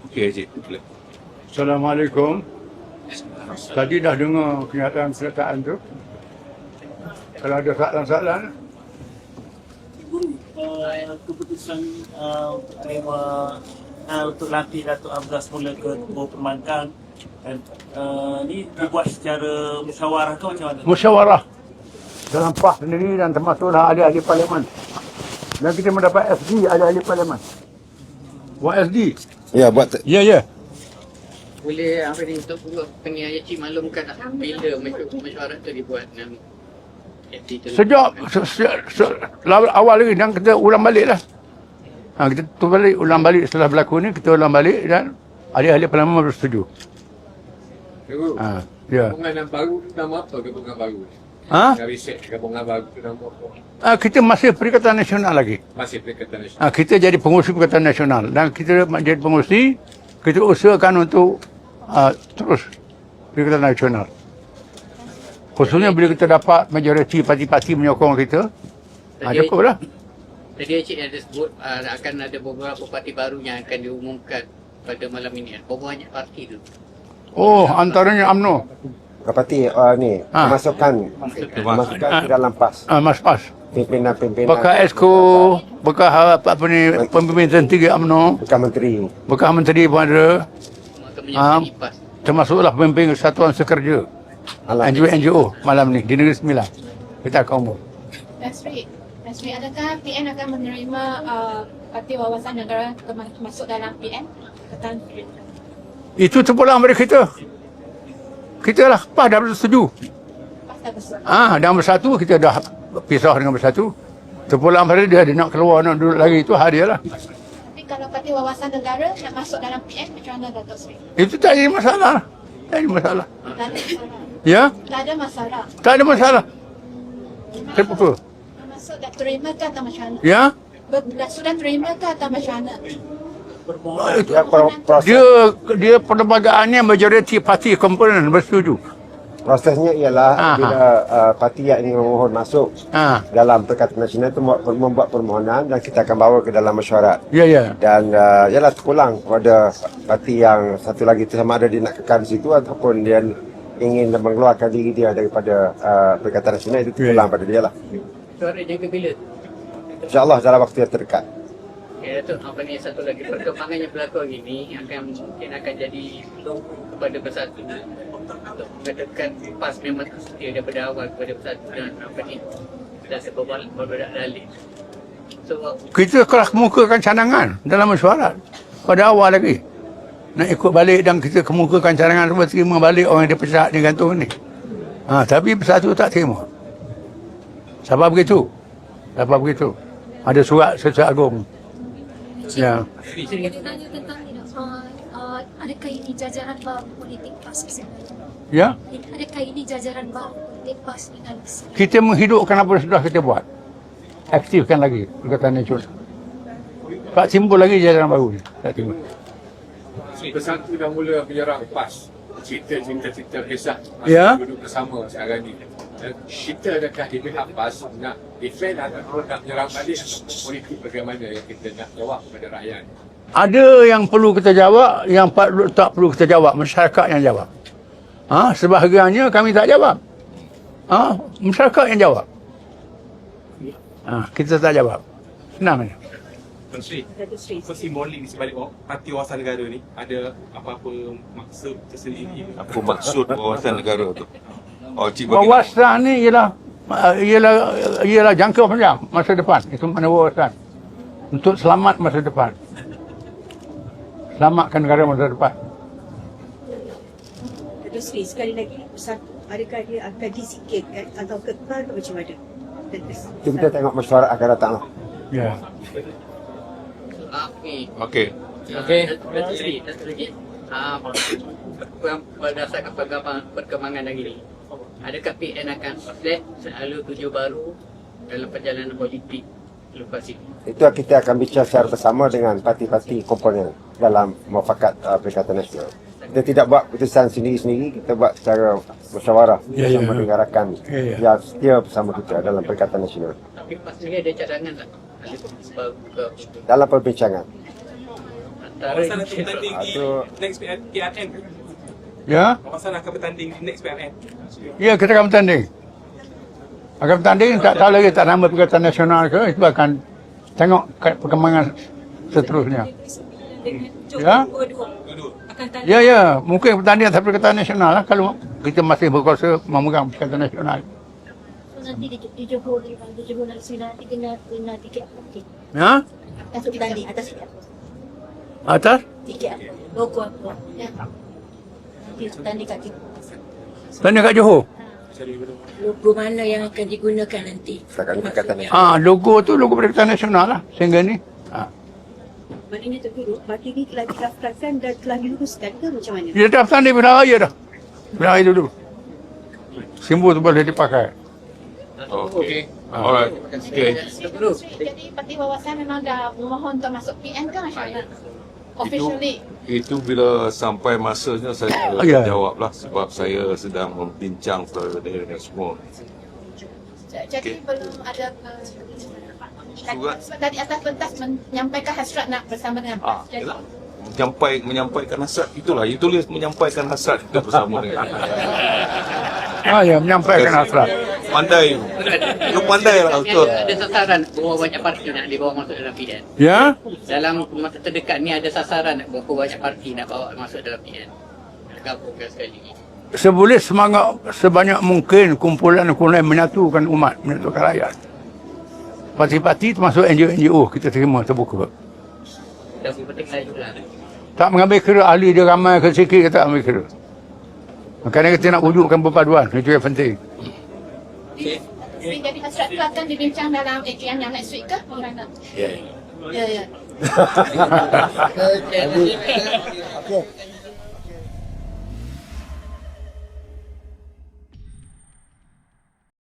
Okey, Cik. Assalamualaikum. Tadi dah dengar kenyataan tu. Kalau ada soalan-soalan, Keputusan terima untuk latih Datuk Hamzah semula ke Tubuh Perbankan dan ni dibuat secara musyawarah ke macam mana? musyawarah dalam PAS sendiri dan termasuklah ahli-ahli parlimen. Dan kita mendapat SD ahli-ahli parlimen. Buat SD. Ya, buat Ya. Boleh apa ni untuk penilaian cik maklumkan tak bila mesyuarat tu dibuat dan Sejak awal lagi dan kita ulang balik lah. Kita ulang balik setelah berlaku ni, kita ulang balik dan ahli-ahli parlimen bersetuju. Ya. Gabungan yang baru nama apa gabungan baru? Riset gabungan baru nama apa? Kita masih Perikatan Nasional lagi. Masih Perikatan Nasional. Kita jadi pengurusi Perikatan Nasional dan kita jadi pengurusi, kita usahakan untuk terus Perikatan Nasional. Khususnya bila kita dapat majoriti parti-parti menyokong kita, cukuplah. Tadi Cik ada sebut akan ada beberapa parti baru yang akan diumumkan pada malam ini. Berapa banyak parti tu? Antaranya UMNO. parti ni masukkan ke dalam PAS. PAS. Pimpinan-pimpinan. Bekas Esko, bekas apa ni pemimpin tertinggi UMNO, Bekas menteri. bekas menteri pun ada. Termasuklah pemimpin Satuan Sekerja. NGO malam ni di Negeri Sembilan. Kita akan umum. Dasri, adakah PN akan menerima Parti Wawasan Negara masuk dalam PN? Itu terpulang pada kita. Kita lah, PAS dah bersetuju. Dan bersatu, kita dah pisah dengan bersatu. Terpulang pada dia nak keluar, nak duduk lagi, itu hak dia lah. Tapi kalau Parti Wawasan Negara nak masuk dalam PN, macam mana Datuk Seri? Itu tak ada masalah. Tak ada masalah. Tak ada masalah. Ya? Tak ada masalah. Tak ada masalah. Terbuka. Masuk dah terima ke atau macam mana? Ya? Sudah terima ke atau macam mana? Dia perlembagaannya majoriti parti komponen bersetuju. Prosesnya ialah bila parti yang ingin memohon masuk dalam Perikatan Nasional itu membuat permohonan dan kita akan bawa ke dalam mesyuarat. Ya. Dan ialah terpulang kepada parti yang satu lagi itu sama ada dia nak kekal di situ ataupun dia ingin mengeluarkan diri dia daripada Perikatan Nasional, itu terpulang pada dia lah. Suara jangka bila? InsyaAllah dalam waktu yang terdekat. Ya Datuk, apa ni satu lagi perkembangan yang berlaku hari ini mungkin akan jadi peluang kepada Bersatu untuk mengatakan PAS memang setia daripada awal kepada Bersatu dan apa ni dah berbalik dalih. So Kita kelas kemukakan cadangan dalam mesyuarat pada awal lagi. Nak ikut balik dan kita kemukakan cadangan semua, terima balik orang yang dipecat ni gantung ni. Tapi Bersatu tak terima. Sebab begitu. Ada surat Setiausaha Agung. Ya. Saya tanya tentang ni, adakah ini jajaran baru politik PAS sebenarnya? Ya. Adakah ini jajaran baru politik PAS dengan Kita menghidupkan apa yang sudah kita buat. Aktifkan lagi Perikatan Nasional. Tak timbul lagi jajaran baru ni. Tak timbul. Bersatu dah mula menyerang PAS. Cerita kisah Ya. duduk bersama sekarang ni. Kita adakah di pihak PAS nak defend atau nak menyerang balik politik bagaimana yang kita nak jawab kepada rakyat? Ada yang perlu kita jawab, yang tak perlu kita jawab, masyarakat yang jawab. Sebahagiannya kami tak jawab. Masyarakat yang jawab. Kita tak jawab. Senang aja. Datuk Seri, apa simbolik di sebalik Parti Wawasan Negara ni? Ada apa-apa maksud tersendiri? Apa maksud wawasan negara tu? Wawasan ni ialah jangka panjang masa depan. Itu mana wawasan. Untuk selamat masa depan. Selamatkan negara masa depan. Datuk Seri, sekali lagi adakah dia akan disingkirkan atau kekal atau macam mana? Kita tengok mesyuarat akan datang lah. Ya. Okey. Datuk Seri, satu lagi. Berdasarkan perkembangan hari ini, adakah PN akan flat selalu tuju baru dalam perjalanan politik lepas ini? Itu kita akan bicara secara bersama dengan parti-parti komponen dalam muafakat Perikatan Nasional. Kita tidak buat keputusan sendiri-sendiri, kita buat secara musyawarah bersama dengan rakan yang setia bersama kita dalam Perikatan Nasional. Tapi PAS sendiri ada cadangan tak? Baru ke dalam perbincangan. antara Kawasan akan bertanding di Atau- next PRN. Ya? Kawasan akan bertanding di next PRN. Ya, kita akan bertanding. Akan bertanding, tak tahu lagi tak nama Perikatan Nasional ke, itu akan tengok perkembangan seterusnya. Ya? Dua-dua. Ya, ya. Mungkin pertandingan atas Perikatan Nasional lah kalau kita masih berkuasa memegang Perikatan Nasional. So nanti di Johor, di Johor nanti kena tiket okey. Ya? Atas bertanding, atas tiket. Atas? Tiket apa? Logo apa? Ya. Nanti bertanding kat kita. Tanya kat Johor. Logo mana yang akan digunakan nanti? Setakat Perikatan Nasional. Logo tu logo Perikatan Nasional lah. Sehingga ni. Maknanya terburuk, baki ni telah didaftarkan dan telah diluruskan ke macam mana? Dia daftar ni bila raya dah. Bila raya dulu. Simbol tu boleh dipakai. Okay. Alright. Okay. Jadi parti wawasan memang dah memohon untuk masuk PN ke macam mana? Officially. Itu bila sampai masanya saya Ya. jawablah sebab saya sedang membincang dengan semua. Jadi belum ada Surat. sebab tadi atas pentas menyampaikan hasrat nak bersama dengan PAS. Jadi Yalah. Menyampaikan hasrat itulah. Dia tulis menyampaikan hasrat kita bersama dengan. Ya, menyampaikan hasrat. Pandai. Lu pandai lah betul. ada sasaran berapa banyak parti nak dibawa masuk dalam PN. Ya? Dalam masa terdekat ni ada sasaran nak berapa banyak parti nak bawa masuk dalam PN. Gabungkan sekali. Seboleh sebanyak mungkin kumpulan-kumpulan menyatukan umat, menyatukan rakyat. Parti-parti termasuk NGO kita terima terbuka. Dan penting saya juga. Tak mengambil kira ahli dia ramai ke sikit, kita tak ambil kira. Makanya kita nak wujudkan perpaduan, itu yang penting. jadi hasrat itu akan dibincang dalam AGM yang next week ke? Bagaimana? Ya, ya. Okey.